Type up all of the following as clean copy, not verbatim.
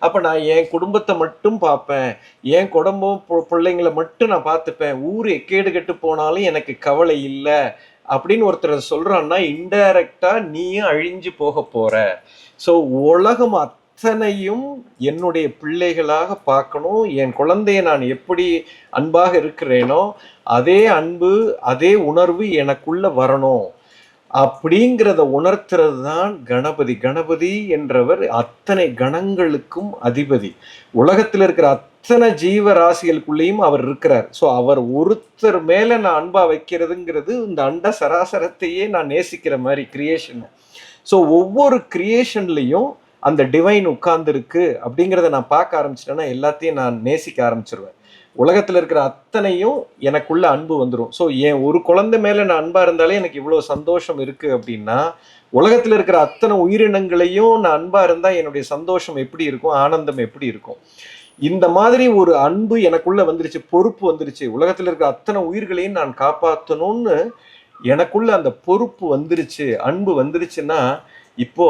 அப்ப நான் என் குடும்பத்தை மட்டும் பார்ப்பேன், என் குடும்பம் பிள்ளைங்களை மட்டும் நான் பார்த்துப்பேன், ஊர் எக்கேடு கெட்டு போனாலும் எனக்கு கவலை இல்லை அப்படின்னு ஒருத்தர் சொல்றான்னா இன்டைரக்டா நீயும் அழிஞ்சு போக போற. ஸோ உலகம் அத்தனையும் என்னுடைய பிள்ளைகளாக பார்க்கணும். என் குழந்தைய நான் எப்படி அன்பாக இருக்கிறேனோ அதே அன்பு அதே உணர்வு எனக்குள்ள வரணும் அப்படிங்கிறத உணர்த்துறது தான் கணபதி. கணபதி என்றவர் அத்தனை கணங்களுக்கும் அதிபதி. உலகத்தில் இருக்கிற அத்தனை ஜீவராசிகளுக்குள்ளேயும் அவர் இருக்கிறார். ஸோ அவர் ஒருத்தர் மேலே நான் அன்பா வைக்கிறதுங்கிறது இந்த அண்ட சராசரத்தையே நான் நேசிக்கிற மாதிரி கிரியேஷன். ஸோ ஒவ்வொரு கிரியேஷன்லையும் அந்த டிவைன் உட்கார்ந்துருக்கு அப்படிங்கிறத நான் பார்க்க ஆரம்பிச்சிட்டேன்னா எல்லாத்தையும் நான் நேசிக்க ஆரம்பிச்சிருவேன். உலகத்தில் இருக்கிற அத்தனையும் எனக்குள்ள அன்பு வந்துடும். ஸோ என் ஒரு குழந்தை மேலே நான் அன்பாக இருந்தாலே எனக்கு இவ்வளோ சந்தோஷம் இருக்குது அப்படின்னா உலகத்தில் இருக்கிற அத்தனை உயிரினங்களையும் நான் அன்பாக இருந்தால் என்னுடைய சந்தோஷம் எப்படி இருக்கும், ஆனந்தம் எப்படி இருக்கும். இந்த மாதிரி ஒரு அன்பு எனக்குள்ள வந்துருச்சு, பொறுப்பு வந்துருச்சு. உலகத்தில் இருக்கிற அத்தனை உயிர்களையும் நான் காப்பாற்றணும்னு எனக்குள்ள அந்த பொறுப்பு வந்துருச்சு, அன்பு வந்துருச்சுன்னா இப்போ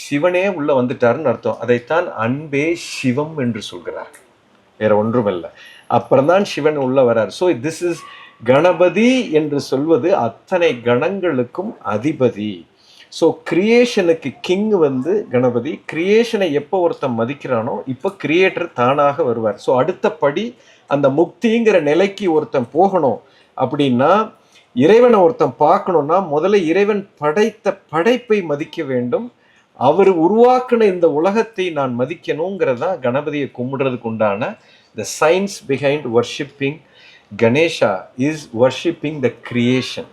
சிவனே உள்ள வந்துட்டாருன்னு அர்த்தம். அதைத்தான் அன்பே சிவம் என்று சொல்கிறார், வேற ஒன்றுமில்லை. அப்புறம்தான் சிவன் உள்ள வரார். ஸோ திஸ் இஸ் கணபதி என்று சொல்வது அத்தனை கணங்களுக்கும் அதிபதி. ஸோ கிரியேஷனுக்கு கிங் வந்து கணபதி. கிரியேஷனை எப்போ ஒருத்தன் மதிக்கிறானோ இப்போ கிரியேட்டர் தானாக வருவார். ஸோ அடுத்த படி அந்த முக்திங்கிற நிலைக்கு ஒருத்தன் போகணும் அப்படின்னா, இறைவனை ஒருத்தன் பார்க்கணும்னா முதல்ல இறைவன் படைத்த படைப்பை மதிக்க வேண்டும். அவர் உருவாக்குன இந்த உலகத்தை நான் மதிக்கணுங்கிறதா கணபதியை கும்பிடுறதுக்கு உண்டான the science behind worshipping Ganesha is worshipping the creation.